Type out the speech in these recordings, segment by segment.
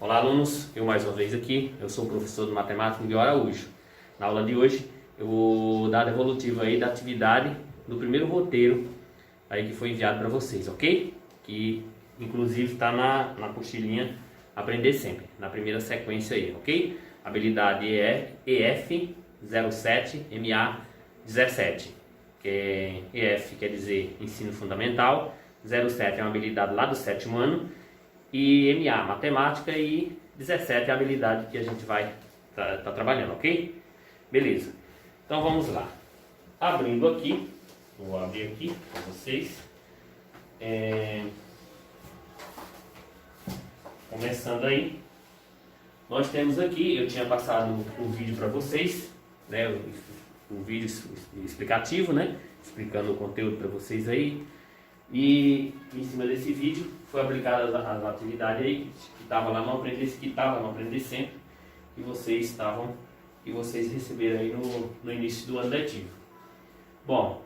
Olá, alunos, eu mais uma vez aqui, eu sou o professor de matemática Miguel Araújo. Na aula de hoje eu vou dar a devolutiva aí da atividade do primeiro roteiro aí que foi enviado para vocês, ok? Que inclusive está na apostilinha Aprender Sempre, na primeira sequência aí, ok? Habilidade EF07 MA17, que EF quer dizer Ensino Fundamental, 07 é uma habilidade lá do 7º ano, e MA, matemática, e 17 é a habilidade que a gente vai tá trabalhando, ok? Beleza. Então vamos lá. Abrindo aqui, vou abrir aqui para vocês. Começando aí, nós temos aqui, eu tinha passado o vídeo para vocês, né? O vídeo explicativo, né? Explicando o conteúdo para vocês aí. E em cima desse vídeo foi aplicada as atividades aí que estava lá no Aprender Sempre, que vocês receberam aí no início do ano letivo. Bom,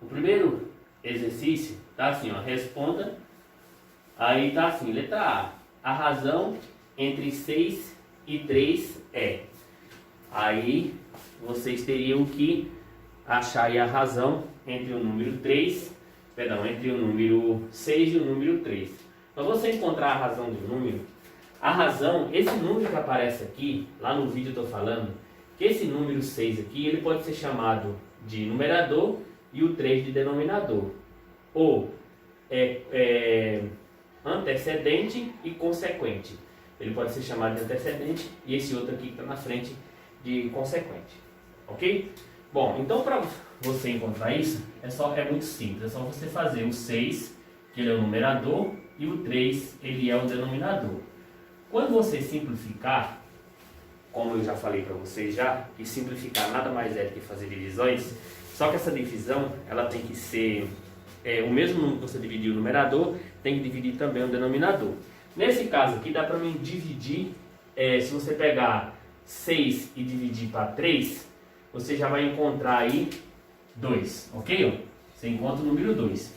o primeiro exercício tá assim, ó, responda. Aí tá assim, letra A razão entre 6 e 3 é. Aí vocês teriam que achar aí a razão entre o número 6 e o número 3. Para você encontrar a razão do número, esse número que aparece aqui, lá no vídeo eu estou falando, que esse número 6 aqui, ele pode ser chamado de numerador e o 3 de denominador. Ou antecedente e consequente. Ele pode ser chamado de antecedente e esse outro aqui que está na frente de consequente. Ok? Bom, então para você encontrar isso, é muito simples. É só você fazer o 6, que ele é o numerador, e o 3, ele é o denominador. Quando você simplificar, como eu já falei para vocês já, que simplificar nada mais é do que fazer divisões, só que essa divisão, ela tem que ser o mesmo número que você dividiu o numerador, tem que dividir também o denominador. Nesse caso aqui, dá para mim dividir, se você pegar 6 e dividir para 3, você já vai encontrar aí 2, ok? Você encontra o número 2.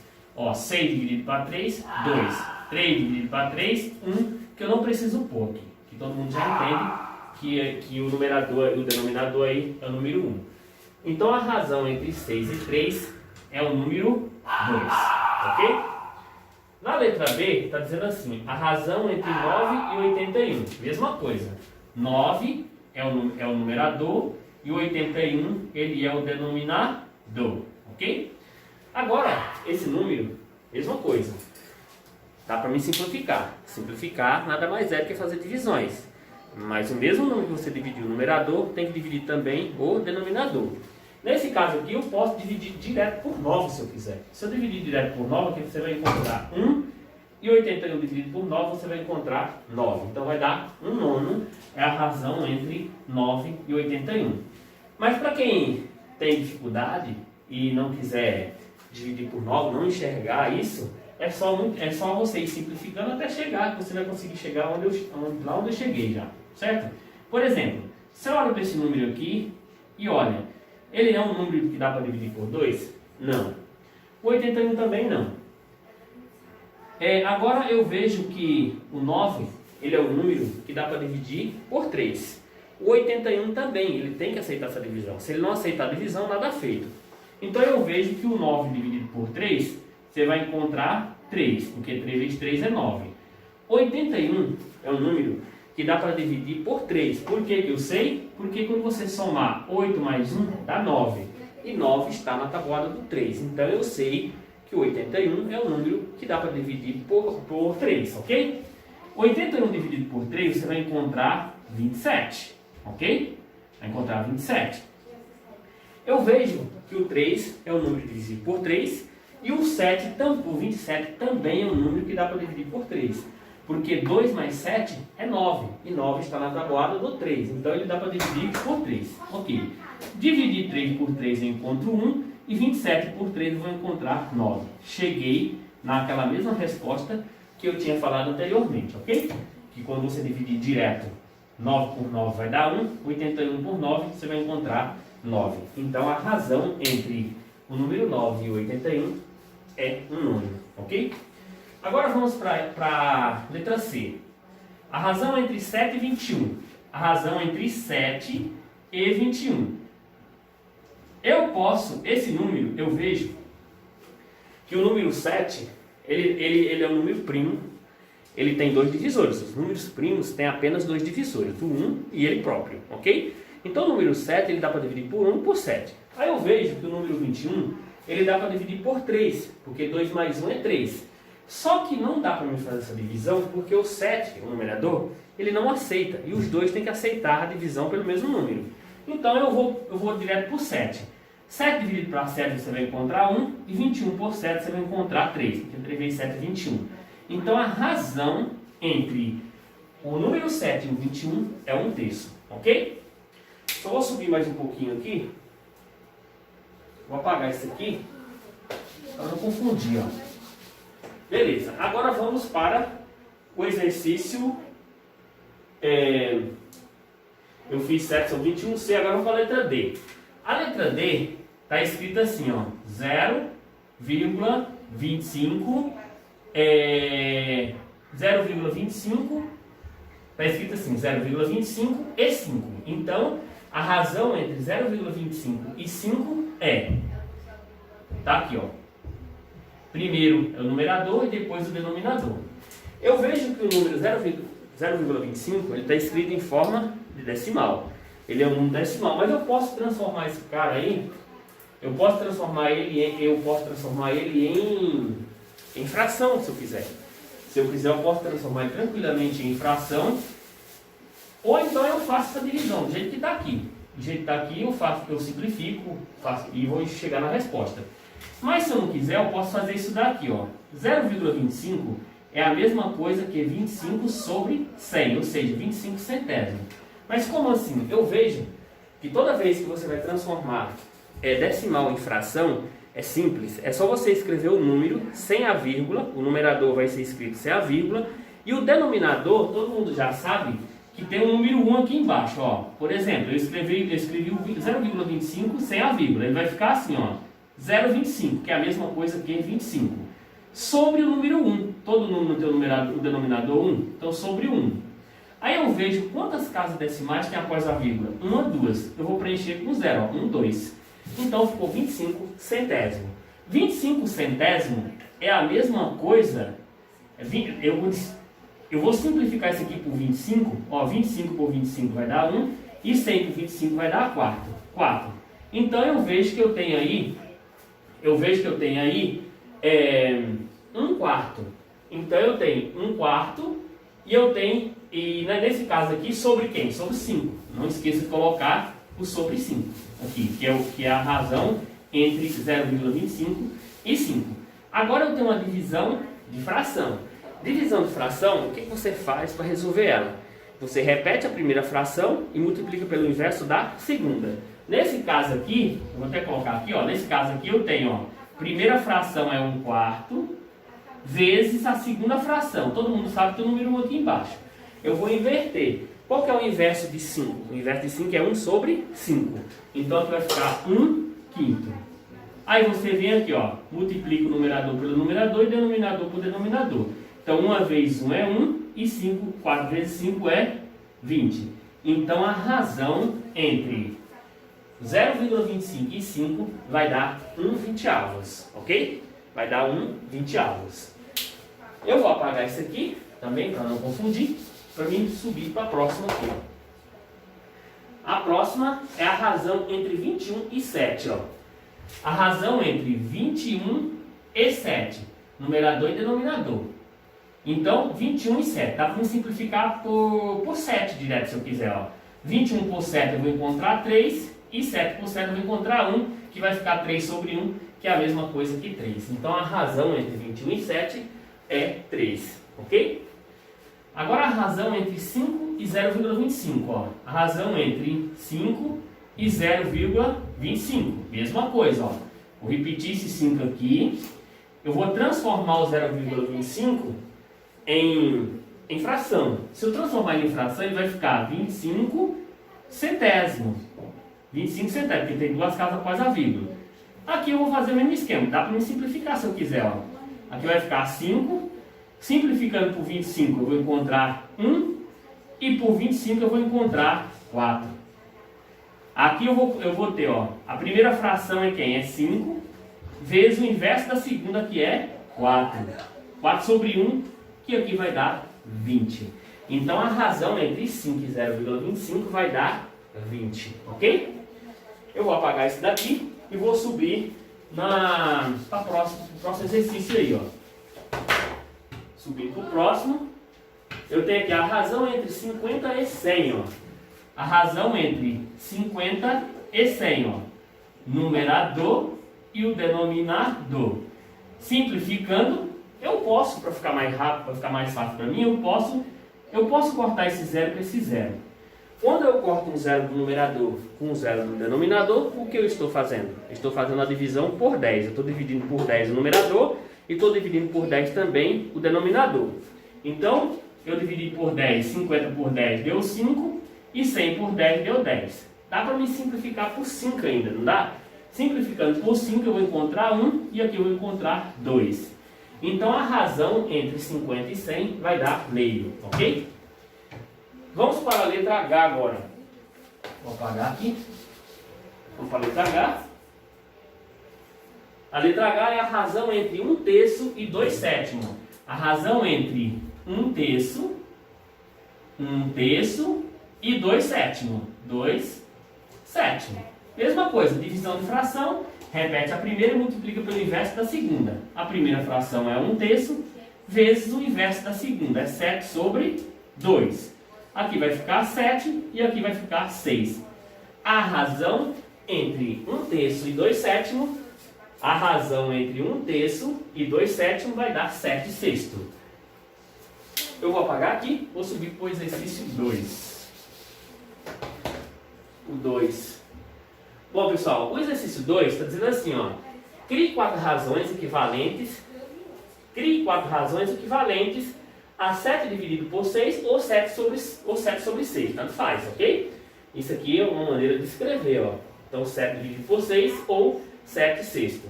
6 dividido para 3, 2. 3 dividido para 3, 1, que eu não preciso pôr aqui. Que todo mundo já entende que o numerador e o denominador aí é o número 1. Então a razão entre 6 e 3 é o número 2, ok? Na letra B está dizendo assim, a razão entre 9 e 81. Mesma coisa. 9 é o numerador e o 81 ele é o denominador, ok? Agora, esse número, mesma coisa. Dá para mim simplificar. Simplificar nada mais é do que fazer divisões. Mas o mesmo número que você dividiu o numerador, tem que dividir também o denominador. Nesse caso aqui, eu posso dividir direto por 9 se eu quiser. Se eu dividir direto por 9, aqui você vai encontrar 1. E 81 dividido por 9, você vai encontrar 9. Então vai dar 1/9, é a razão entre 9 e 81. Mas para quem tem dificuldade e não quiser dividir por 9, não enxergar isso, é só você ir simplificando até chegar, que você vai conseguir chegar lá onde eu cheguei já, certo? Por exemplo, se eu olho para esse número aqui e olha, ele é um número que dá para dividir por 2? Não. O 81 também não. Agora eu vejo que o 9, ele é o número que dá para dividir por 3. O 81 também, ele tem que aceitar essa divisão. Se ele não aceitar a divisão, nada feito. Então eu vejo que o 9 dividido por 3, você vai encontrar 3, porque 3 vezes 3 é 9. 81 é um número que dá para dividir por 3. Por que eu sei? Porque quando você somar 8 mais 1, dá 9. E 9 está na tabuada do 3. Então eu sei que o 81 é o número que dá para dividir por 3, ok? 81 dividido por 3, você vai encontrar 27, ok? Vai encontrar 27. Eu vejo que o 3 é o número dividido por 3 e o 27 também é um número que dá para dividir por 3. Porque 2 mais 7 é 9, e 9 está na tabuada do 3, então ele dá para dividir por 3, ok? Dividir 3 por 3 eu encontro 1, e 27 por 3 eu vou encontrar 9. Cheguei naquela mesma resposta que eu tinha falado anteriormente, ok? Que quando você dividir direto 9 por 9 vai dar 1, 81 por 9 você vai encontrar 9. Então a razão entre o número 9 e o 81 é um número, ok? Agora vamos para a letra C. A razão entre 7 e 21. A razão entre 7 e 21. Eu posso, esse número, eu vejo que o número 7, ele é um número primo, ele tem dois divisores. Os números primos têm apenas dois divisores, o 1 e ele próprio, ok? Então o número 7, ele dá para dividir por 1 e por 7. Aí eu vejo que o número 21, ele dá para dividir por 3, porque 2 mais 1 é 3. Só que não dá para mim fazer essa divisão, porque o 7, o numerador, ele não aceita, e os dois têm que aceitar a divisão pelo mesmo número. Então eu vou direto por 7. 7 dividido para 7 você vai encontrar 1, e 21 por 7 você vai encontrar 3, porque 3 vezes 7 é 21. Então a razão entre o número 7 e o 21 é 1/3, ok? Só vou subir mais um pouquinho aqui. Vou apagar isso aqui, para não confundir, ó. Beleza, agora vamos para o exercício. Eu fiz 7 sobre 21C, agora vamos para a letra D. A letra D está escrita assim, ó, 0,25, 0,25, está escrito assim, 0,25 e 5. Então, a razão entre 0,25 e 5 tá aqui, ó. Primeiro é o numerador e depois o denominador. Eu vejo que o número 0,25 ele está escrito em forma de decimal. Ele é um número decimal, mas eu posso transformar esse cara aí, eu posso transformar ele em fração, se eu quiser. Se eu quiser, eu posso transformar ele tranquilamente em fração. Ou então eu faço essa divisão, do jeito que está aqui. Do jeito que está aqui, eu simplifico e vou chegar na resposta. Mas se eu não quiser, eu posso fazer isso daqui, ó. 0,25 é a mesma coisa que 25 sobre 100, ou seja, 25 centésimos. Mas como assim? Eu vejo que toda vez que você vai transformar decimal em fração, é simples. É só você escrever o número sem a vírgula, o numerador vai ser escrito sem a vírgula, e o denominador, todo mundo já sabe, que tem um número 1 aqui embaixo, ó. Por exemplo, eu escrevi o 0,25 sem a vírgula, ele vai ficar assim, ó, 0,25, que é a mesma coisa que 25. Sobre o número 1, todo número tem o denominador 1, então sobre 1. Aí eu vejo quantas casas decimais tem após a vírgula, 1 ou 2, eu vou preencher com 0, ó, 1, 2. Então ficou 25 centésimo. 25 centésimo é a mesma coisa, eu vou simplificar isso aqui por 25, ó, 25 por 25 vai dar 1, e 100 por 25 vai dar 4. Então eu vejo que eu tenho aí, 1 quarto. Então eu tenho 1 quarto, e nesse caso aqui, sobre quem? Sobre 5. Não esqueça de colocar o sobre 5 aqui, que é a razão entre 0,25 e 5. Agora eu tenho uma divisão de fração. Divisão de fração, o que você faz para resolver ela? Você repete a primeira fração e multiplica pelo inverso da segunda. Nesse caso aqui, eu vou até colocar aqui, ó, nesse caso aqui eu tenho, ó, primeira fração é 1 quarto, vezes a segunda fração. Todo mundo sabe que tem o número 1 aqui embaixo. Eu vou inverter. Qual que é o inverso de 5? O inverso de 5 é 1 sobre 5. Então aqui vai ficar 1 quinto. Aí você vem aqui, ó, multiplica o numerador pelo numerador e o denominador por denominador. Então 1 vezes 1 é 1 e 4 vezes 5 é 20. Então a razão entre 0,25 e 5 vai dar 1/20, ok? Vai dar 1/20. Eu vou apagar isso aqui também para não confundir, para mim subir para a próxima aqui, ó. A próxima é a razão entre 21 e 7, ó. A razão entre 21 e 7, numerador e denominador. Então, 21 e 7, dá para me simplificar por 7 direto se eu quiser, ó. 21 por 7 eu vou encontrar 3, e 7 por 7 eu vou encontrar 1, que vai ficar 3 sobre 1, que é a mesma coisa que 3. Então, a razão entre 21 e 7 é 3, ok? Agora, a razão entre 5 e 0,25, ó. A razão entre 5 e 0,25, mesma coisa, ó. Vou repetir esse 5 aqui, eu vou transformar o 0,25 em fração. Se eu transformar ele em fração, ele vai ficar 25 centésimos. 25 centésimos, porque tem duas casas após a vírgula. Aqui eu vou fazer o mesmo esquema, dá para me simplificar se eu quiser, ó. Aqui vai ficar 5, simplificando por 25 eu vou encontrar 1 e por 25 eu vou encontrar 4. Aqui eu vou ter, ó, a primeira fração é quem? É 5, vezes o inverso da segunda, que é 4. 4 sobre 1, que aqui vai dar 20. Então a razão entre 5 e 0,25 vai dar 20, ok? Eu vou apagar esse daqui e vou subir para o próximo exercício aí, ó. Subindo para o próximo, eu tenho aqui a razão entre 50 e 100, ó. A razão entre 50 e 100, ó. Numerador e o denominador. Simplificando, eu posso, para ficar mais rápido, para ficar mais fácil para mim, eu posso cortar esse zero com esse zero. Quando eu corto um zero do numerador com um zero do denominador, o que eu estou fazendo? Eu estou fazendo a divisão por 10. Eu estou dividindo por 10 o numerador e estou dividindo por 10 também o denominador. Então, eu dividi por 10, 50 por 10 deu 5 e 100 por 10 deu 10. Dá para me simplificar por 5 ainda, não dá? Simplificando por 5 eu vou encontrar 1 e aqui eu vou encontrar 2. Então a razão entre 50 e 100 vai dar meio, ok? Vamos para a letra H agora. Vou apagar aqui. Vamos para a letra H. A letra H é a razão entre 1/3 e 2/7. A razão entre 1/3 e 2/7. 2/7. Mesma coisa, divisão de fração. Repete a primeira e multiplica pelo inverso da segunda. A primeira fração é 1/3 vezes o inverso da segunda. É 7 sobre 2. Aqui vai ficar 7 e aqui vai ficar 6. A razão entre 1/3 e 2/7, a razão entre 1/3 e 2/7 vai dar 7/6. Eu vou apagar aqui, vou subir para o exercício 2. O 2. Bom, pessoal, o exercício 2 está dizendo assim, ó. Crie 4 razões equivalentes a 7 dividido por 6 ou 7 sobre 6, tanto faz, ok? Isso aqui é uma maneira de escrever, ó. Então, 7 dividido por 6 ou 7/6.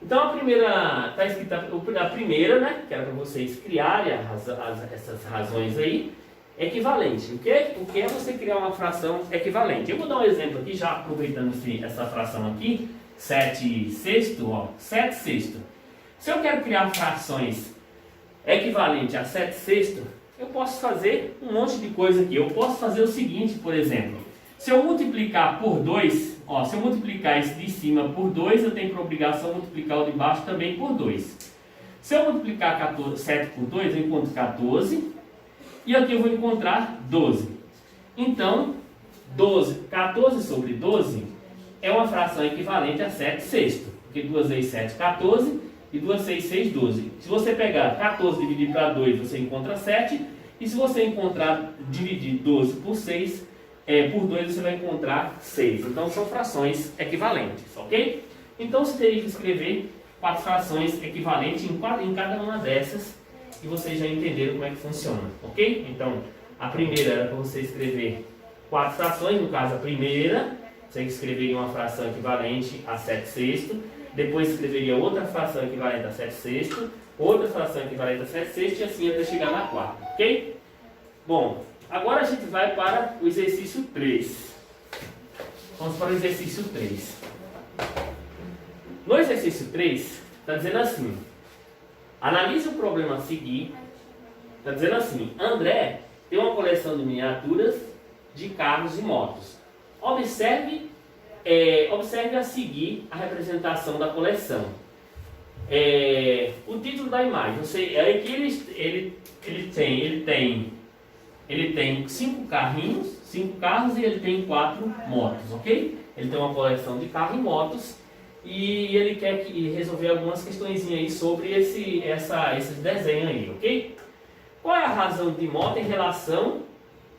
Então, a primeira, está escrita a primeira, né, que era para vocês criarem essas razões aí, equivalente. O que é você criar uma fração equivalente? Eu vou dar um exemplo aqui, já aproveitando essa fração aqui, 7/6, ó, 7/6. Se eu quero criar frações equivalente a 7/6, eu posso fazer um monte de coisa aqui. Eu posso fazer o seguinte, por exemplo. Se eu multiplicar por 2, ó, se eu multiplicar esse de cima por 2, eu tenho por obrigação multiplicar o de baixo também por 2. Se eu multiplicar 7 por 2, eu encontro 14. E aqui eu vou encontrar 12. Então, 14 sobre 12 é uma fração equivalente a 7/6. Porque 2 vezes 7, 14. E 2 vezes 6, 12. Se você pegar 14 e dividir para 2, você encontra 7. E se você dividir 12 por 6, por 2 você vai encontrar 6. Então são frações equivalentes, ok? Então você teria que escrever 4 frações equivalentes em cada uma dessas. E vocês já entenderam como é que funciona, ok? Então, a primeira era para você escrever 4 frações. No caso, a primeira, você escreveria uma fração equivalente a 7/6. Depois escreveria outra fração equivalente a 7/6, outra fração equivalente a 7/6 e assim até chegar na quarta, ok? Bom, agora a gente vai para o exercício 3. Vamos para o exercício 3. No exercício 3, está dizendo assim, analise o problema a seguir. Está dizendo assim, André tem uma coleção de miniaturas de carros e motos. Observe a seguir a representação da coleção. O título da imagem, é que ele tem 5 carros e ele tem 4 motos, ok? Ele tem uma coleção de carros e motos e ele quer resolver algumas questõezinhas aí sobre esses desenhos aí, ok? Qual é a razão de moto em relação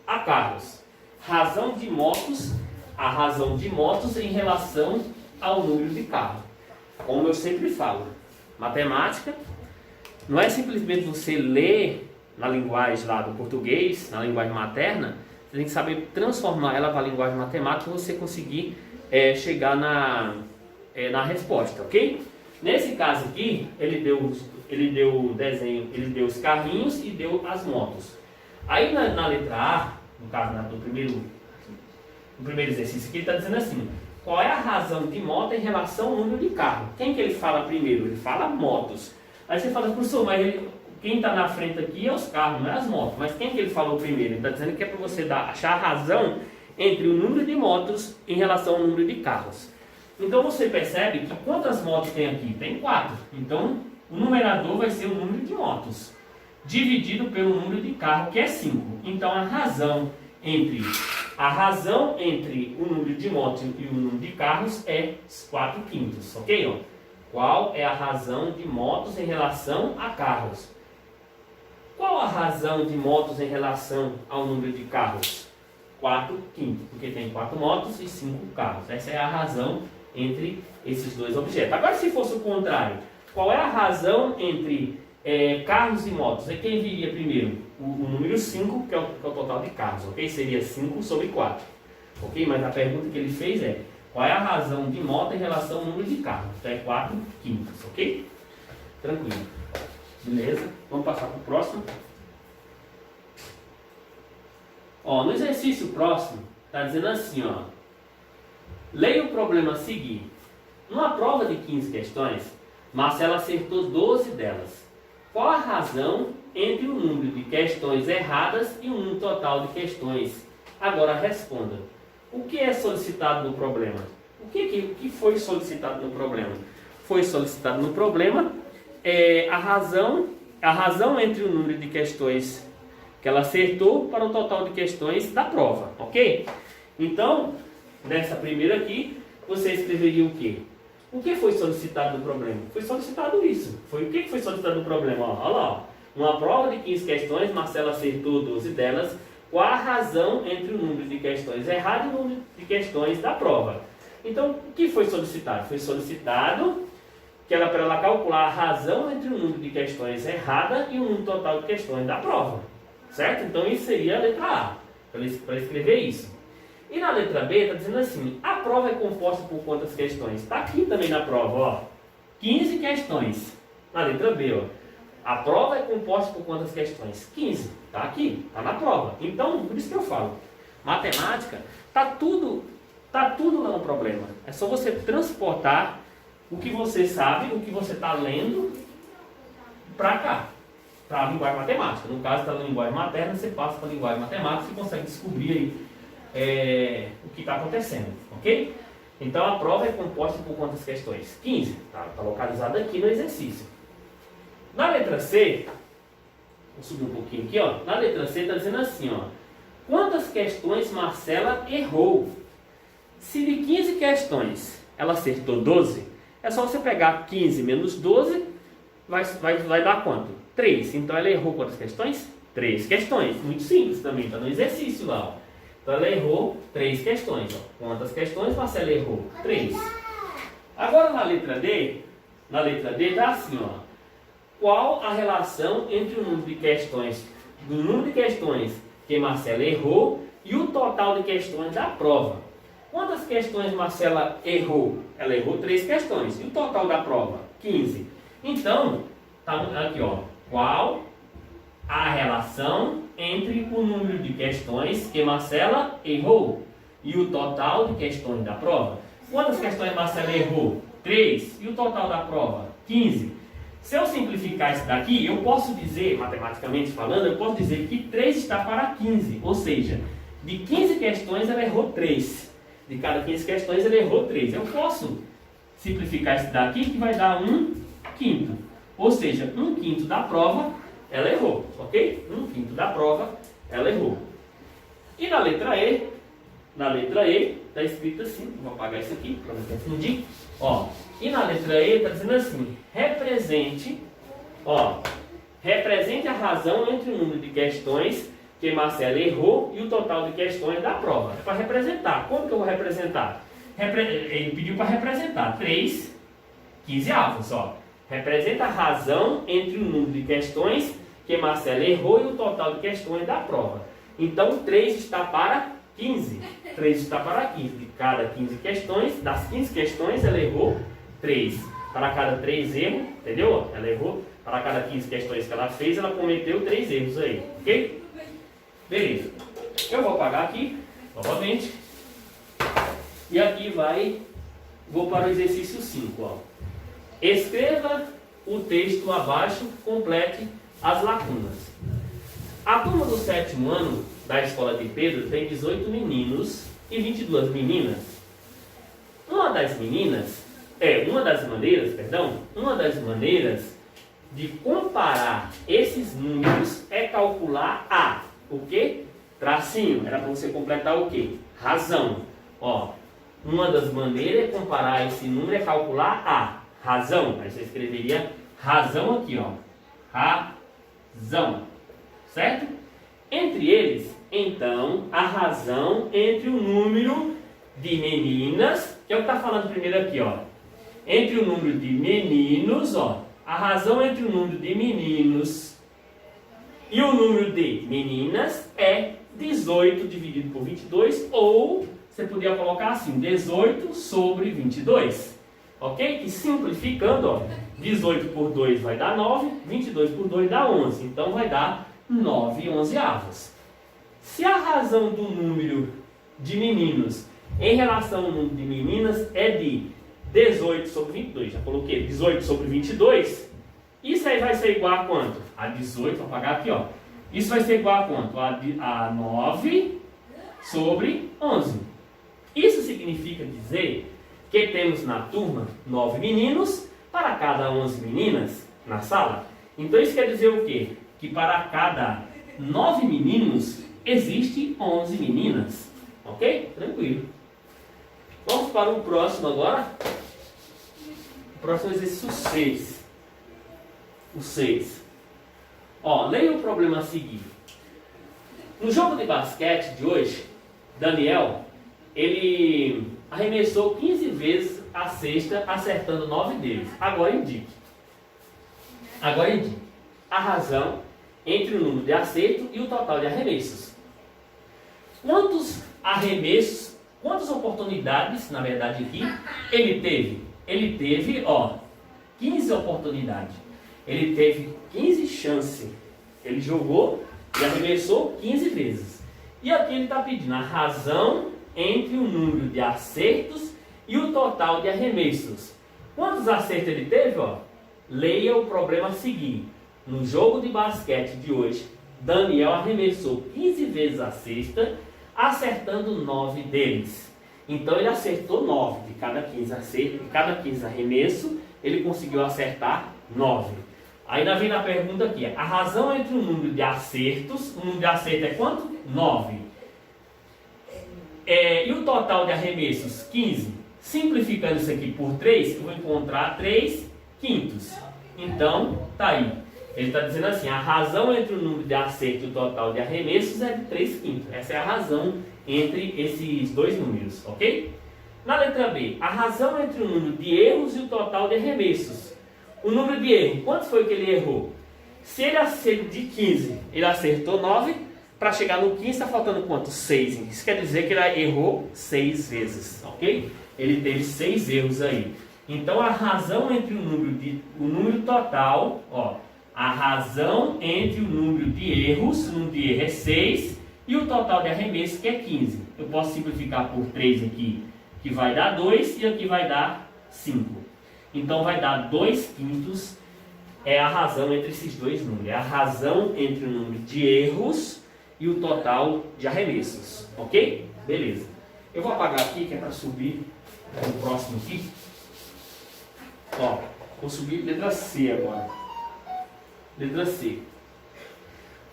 a carros? A razão de motos em relação ao número de carro. Como eu sempre falo, matemática não é simplesmente você ler na linguagem lá do português, na linguagem materna. Você tem que saber transformar ela para a linguagem matemática para você conseguir chegar na resposta, ok? Nesse caso aqui, ele deu o desenho, ele deu os carrinhos e deu as motos. Aí na letra A, no caso no primeiro exercício aqui, ele está dizendo assim, qual é a razão de moto em relação ao número de carro? Quem que ele fala primeiro? Ele fala motos. Aí você fala, professor, mas quem está na frente aqui é os carros, não é as motos. Mas quem que ele falou primeiro? Ele está dizendo que é para você achar a razão entre o número de motos em relação ao número de carros. Então você percebe que quantas motos tem aqui? Tem 4. Então o numerador vai ser o número de motos, dividido pelo número de carro, que é 5. Então a razão entre o número de motos e o número de carros é 4/5, ok? Ó? Qual é a razão de motos em relação a carros? Qual a razão de motos em relação ao número de carros? 4/5, porque tem 4 motos e 5 carros. Essa é a razão entre esses dois objetos. Agora, se fosse o contrário, qual é a razão entre carros e motos? É quem viria primeiro? O número 5, que é o total de carros, ok? Seria 5/4, ok? Mas a pergunta que ele fez é, qual é a razão de moto em relação ao número de carros? Então é 4/5, ok? Tranquilo. Beleza? Vamos passar para o próximo. Ó, no exercício próximo, está dizendo assim, ó. Leia o problema a seguir. Numa prova de 15 questões, Marcela acertou 12 delas. Qual a razão entre o número de questões erradas e o número total de questões? Agora responda. O que é solicitado no problema? O que foi solicitado no problema? Foi solicitado no problema a razão entre o número de questões que ela acertou para o total de questões da prova, ok? Então, nessa primeira aqui, você escreveria o quê? O que foi solicitado no problema? Foi solicitado isso. O que foi solicitado no problema? Ó, olha lá, ó. Uma prova de 15 questões, Marcela acertou 12 delas. Qual a razão entre o número de questões errado e o número de questões da prova? Então, o que foi solicitado? Foi solicitado que para ela calcular a razão entre o número de questões errada e o número total de questões da prova. Certo? Então, isso seria a letra A, para escrever isso. E na letra B está dizendo assim, a prova é composta por quantas questões? Está aqui também na prova, ó. 15 questões. Na letra B, ó. A prova é composta por quantas questões? 15. Está aqui, está na prova. Então, por isso que eu falo, matemática, está tudo lá no problema. É só você transportar o que você sabe, o que você está lendo, para cá, para a linguagem matemática. No caso da linguagem materna, você passa para a linguagem matemática e consegue descobrir aí o que está acontecendo, ok? Então a prova é composta por quantas questões? 15, está localizada aqui no exercício. Na letra C, vou subir um pouquinho aqui, ó. Na letra C está dizendo assim, ó. Quantas questões Marcela errou? Se de 15 questões ela acertou 12, é só você pegar 15 menos 12, vai dar quanto? 3. Então ela errou quantas questões? 3 questões. Muito simples também, está no exercício lá, ó. Então ela errou 3 questões. Ó. Quantas questões Marcela errou? 3. Agora na letra D está assim, ó. Qual a relação entre o número de questões, que Marcela errou e o total de questões da prova? Quantas questões Marcela errou? Ela errou 3 questões. E o total da prova? 15. Então, tá aqui, ó. Qual a relação entre o número de questões que Marcela errou e o total de questões da prova? Quantas questões Marcela errou? 3. E o total da prova? 15. Se eu simplificar isso daqui, eu posso dizer, matematicamente falando, eu posso dizer que 3 está para 15. Ou seja, de 15 questões ela errou 3. De cada 15 questões ela errou 3. Eu posso simplificar isso daqui que vai dar 1/5. Ou seja, 1/5 da prova ela errou, ok? 1/5 da prova ela errou. E na letra E está escrito assim, vou apagar isso aqui para não confundir. Ó, e na letra E está dizendo assim, represente a razão entre o número de questões que Marcela errou e o total de questões da prova. É para representar. Como que eu vou representar? Ele pediu para representar 3 15avos, ó. Representa a razão entre o número de questões que Marcela errou e o total de questões da prova. Então, 3 está para 15. 3 está para 15. De cada 15 questões, das 15 questões, ela errou 3. Para cada 3 erros, entendeu? Ela errou. Para cada 15 questões que ela fez, ela cometeu 3 erros aí. Ok? Beleza. Eu vou apagar aqui, novamente. E aqui vou para o exercício 5. Ó. Escreva o texto abaixo, complete as lacunas. A turma do 7º ano da escola de Pedro tem 18 meninos e 22 meninas. Uma das maneiras de comparar esses números é calcular o quê? Tracinho. Era para você completar o quê? Razão. Ó, uma das maneiras é comparar esse número é calcular a razão. Aí você escreveria razão aqui, ó. Razão. Certo? Entre eles, então, a razão entre o número de meninas, que é o que está falando primeiro aqui, ó. Entre o número de meninos, ó. A razão entre o número de meninos e o número de meninas é 18 dividido por 22, ou você podia colocar assim, 18 sobre 22. Ok? Que simplificando, ó, 18 por 2 vai dar 9, 22 por 2 dá 11. Então vai dar 9/11. Se a razão do número de meninos em relação ao número de meninas é de 18 sobre 22, já coloquei 18 sobre 22, isso aí vai ser igual a quanto? A 18, vou apagar aqui, ó. Isso vai ser igual a quanto? A 9 sobre 11. Isso significa dizer que temos na turma 9 meninos para cada 11 meninas na sala. Então isso quer dizer o quê? Que para cada 9 meninos existe 11 meninas. Ok? Tranquilo. Vamos para o próximo agora. O próximo exercício 6. O 6. Ó, leia o problema a seguir. No jogo de basquete de hoje, Daniel, ele arremessou 15 vezes a cesta, acertando 9 deles. Agora indique a razão entre o número de acerto e o total de arremessos. Quantos arremessos, quantas oportunidades, na verdade aqui, ele teve? Ele teve, ó, 15 oportunidades. Ele teve 15 chances. Ele jogou e arremessou 15 vezes. E aqui ele está pedindo a razão entre o número de acertos e o total de arremessos. Quantos acertos ele teve? Ó? Leia o problema a seguir. No jogo de basquete de hoje, Daniel arremessou 15 vezes a cesta, acertando 9 deles. Então ele acertou 9 de cada 15 acertos, de cada 15 arremessos, ele conseguiu acertar 9. Aí vem na pergunta aqui, a razão entre o número de acertos, o número de acertos é quanto? 9. E o total de arremessos? 15. Simplificando isso aqui por 3, eu vou encontrar 3 quintos. Então, tá aí. Ele está dizendo assim, a razão entre o número de acertos e o total de arremessos é de 3 quintos. Essa é a razão entre esses dois números, ok? Na letra B, a razão entre o número de erros e o total de arremessos. O número de erros, quanto foi que ele errou? Se ele acertou de 15, ele acertou 9, para chegar no 15 está faltando quanto? 6. Isso quer dizer que ele errou 6 vezes, ok? Ele teve 6 erros aí. Então a razão entre o número total, ó, a razão entre o número de erros, o número de erro é 6, e o total de arremesso que é 15. Eu posso simplificar por 3 aqui, que vai dar 2, e aqui vai dar 5. Então vai dar 2 quintos, é a razão entre esses dois números. É a razão entre o número de erros e o total de arremessos. Ok? Beleza. Eu vou apagar aqui, que é para subir no próximo aqui. Ó, vou subir letra C agora. Letra C.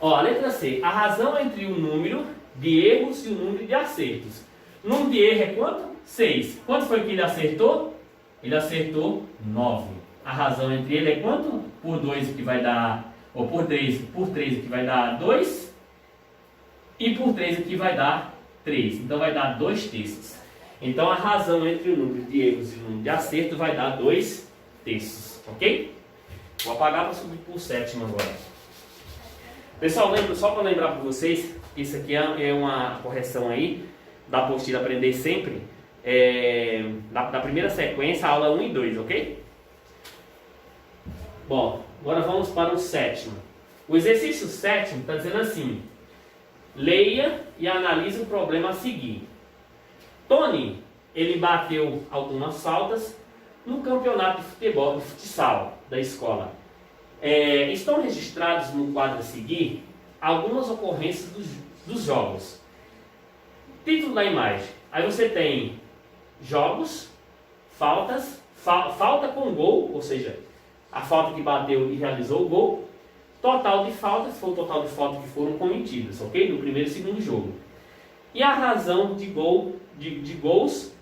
Ó, a letra C. A razão entre o número de erros e o número de acertos. O número de erro é quanto? 6. Quanto foi que ele acertou? Ele acertou 9. A razão entre ele é quanto? Por 2 que vai dar, ou por 3 que vai dar 2. E por 3 aqui vai dar 3. Então vai dar 2 terços. Então a razão entre o número de erros e o número de acerto vai dar 2 terços. Ok? Vou apagar para subir para o 7º agora. Pessoal, só para lembrar para vocês, isso aqui é uma correção aí da apostila Aprender Sempre. Da primeira sequência, aula 1 e 2, ok? Bom, agora vamos para o 7º. O exercício 7º está dizendo assim: Leia e analise o problema a seguir. Tony, ele bateu algumas faltas no campeonato de futebol, de futsal da escola. Estão registrados no quadro a seguir algumas ocorrências dos jogos. Título da imagem. Aí você tem jogos, faltas, falta com gol, ou seja, a falta que bateu e realizou o gol. Total de faltas, foi o total de faltas que foram cometidas, ok? No primeiro e segundo jogo. E a razão de gols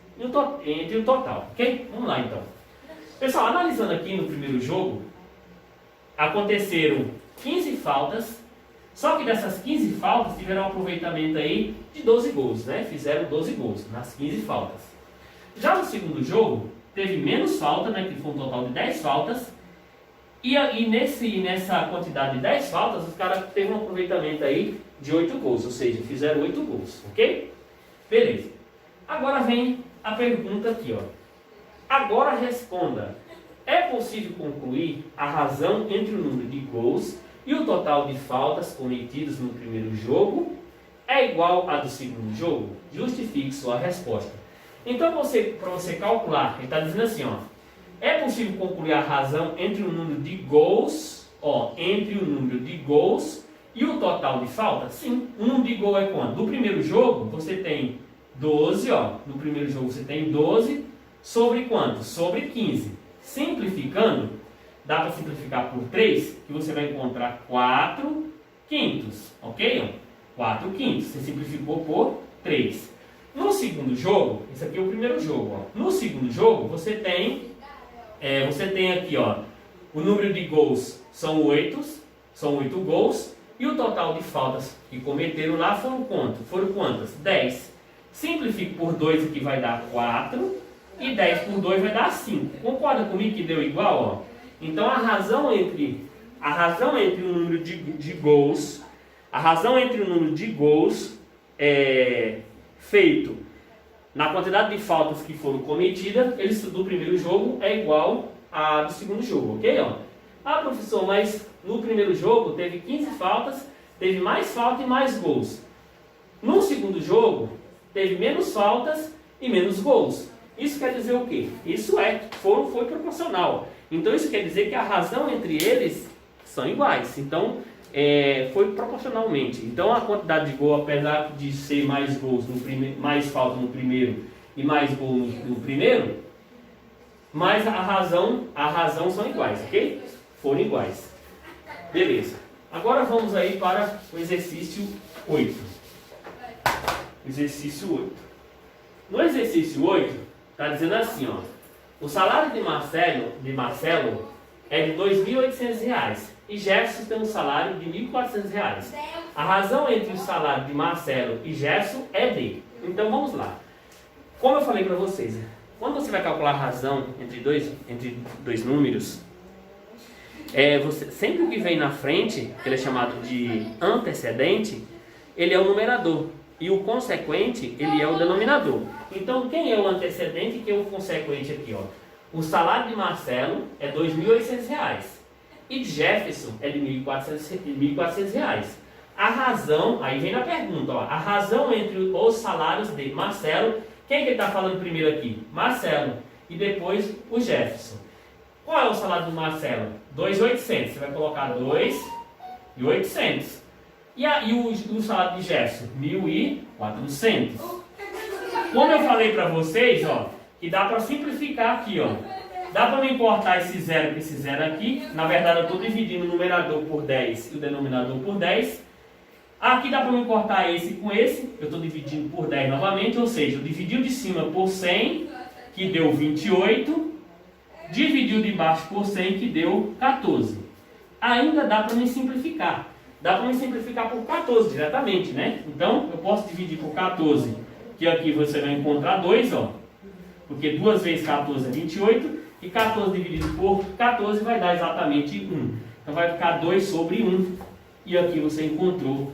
entre o total, ok? Vamos lá então. Pessoal, analisando aqui no primeiro jogo, aconteceram 15 faltas, só que dessas 15 faltas tiveram um aproveitamento aí de 12 gols, né? Fizeram 12 gols nas 15 faltas. Já no segundo jogo, teve menos falta, né? Que foi um total de 10 faltas. E nessa quantidade de 10 faltas, os caras teve um aproveitamento aí de 8 gols, ou seja, fizeram 8 gols, ok? Beleza. Agora vem a pergunta aqui, ó. Agora responda. É possível concluir a razão entre o número de gols e o total de faltas cometidas no primeiro jogo é igual a do segundo jogo? Justifique sua resposta. Então, para você calcular, ele está dizendo assim, ó. É possível concluir a razão entre o número de gols, entre o número de gols e o total de faltas? Sim. O número de gol é quanto? No primeiro jogo, você tem 12, no primeiro jogo você tem 12, sobre quanto? Sobre 15. Simplificando, dá para simplificar por 3, que você vai encontrar 4 quintos, ok? 4 quintos, você simplificou por 3. No segundo jogo, esse aqui é o primeiro jogo, no segundo jogo você tem aqui, o número de gols são 8 gols, e o total de faltas que cometeram lá foram quantas? 10. Simplifico por 2 aqui vai dar 4, e 10 por 2 vai dar 5. Concorda comigo que deu igual, Então a razão entre o número de gols, feito na quantidade de faltas que foram cometidas, do primeiro jogo é igual a do segundo jogo, ok? Professor, mas no primeiro jogo teve 15 faltas, teve mais falta e mais gols. No segundo jogo, teve menos faltas e menos gols. Isso quer dizer o quê? Foi proporcional. Então isso quer dizer que a razão entre eles são iguais. Então, foi proporcionalmente. Então a quantidade de gol, apesar de ser mais gols mais falta no primeiro e mais gol no primeiro, mas a razão são iguais, ok? Foram iguais. Beleza. Agora vamos aí para o exercício 8. Exercício 8. No exercício 8, está dizendo assim, o salário de Marcelo é de R$ 2.800 e Jefferson tem um salário de R$ 1.400. A razão entre o salário de Marcelo e Jefferson é D. Então vamos lá. Como eu falei para vocês, quando você vai calcular a razão entre dois números, sempre o que vem na frente, que ele é chamado de antecedente, ele é o numerador. E o consequente, ele é o denominador. Então, quem é o antecedente e quem é o consequente aqui? O salário de Marcelo é R$ 2.800 e de Jefferson é de R$ 1.400. A razão, aí vem na pergunta, a razão entre os salários de Marcelo, quem que ele está falando primeiro aqui? Marcelo. E depois o Jefferson. Qual é o salário do Marcelo? 2.800. Você vai colocar 2.800. E o salário de Jefferson? 1.400. Como eu falei para vocês, que dá para simplificar aqui, dá para não importar esse zero com esse zero aqui. Na verdade, eu estou dividindo o numerador por 10 e o denominador por 10. Aqui dá para não importar esse com esse. Eu estou dividindo por 10 novamente, ou seja, eu dividi o de cima por 100, que deu 28. Dividi o de baixo por 100, que deu 14. Ainda dá para me simplificar. Dá para me simplificar por 14 diretamente, né? Então, eu posso dividir por 14, que aqui você vai encontrar 2, porque 2 vezes 14 é 28, e 14 dividido por 14 vai dar exatamente 1. Então, vai ficar 2 sobre 1, e aqui você encontrou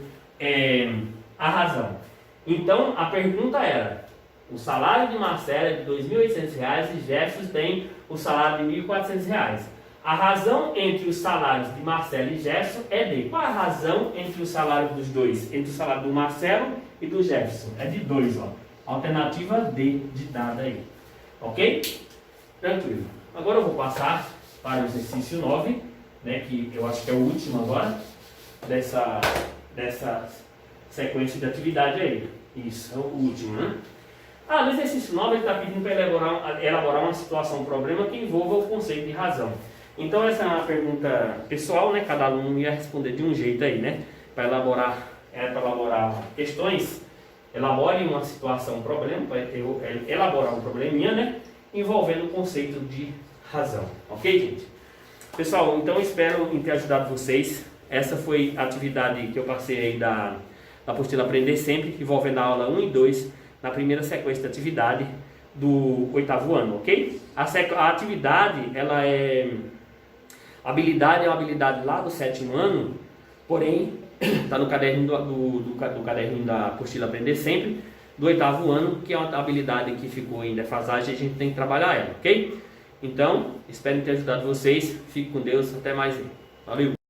a razão. Então, a pergunta era, o salário de Marcelo é de R$ 2.800 e Jefferson tem o salário de R$ 1.400. A razão entre os salários de Marcelo e Jefferson é D. Qual a razão entre o salário dos dois? Entre o salário do Marcelo e do Jefferson? É de 2, ó. Alternativa D de dada aí. Ok? Tranquilo. Agora eu vou passar para o exercício 9, né, que eu acho que é o último agora, dessa sequência de atividade aí. Isso, é o último, né? No exercício 9 ele está pedindo para elaborar uma situação, um problema que envolva o conceito de razão. Então essa é uma pergunta pessoal, né? Cada aluno ia responder de um jeito aí, né? Para elaborar questões, elabore uma situação, um problema, para elaborar um probleminha, né? Envolvendo o conceito de razão. Ok, gente? Pessoal, então espero ter ajudado vocês. Essa foi a atividade que eu passei aí da apostila Aprender Sempre, envolvendo a aula 1 e 2, na primeira sequência de atividade do 8º ano, ok? A atividade, ela é... A habilidade é uma habilidade lá do 7º ano, porém, está no caderninho do caderninho da apostila Aprender Sempre, do 8º ano, que é uma habilidade que ficou em defasagem e a gente tem que trabalhar ela, ok? Então, espero ter ajudado vocês. Fique com Deus. Até mais. Valeu!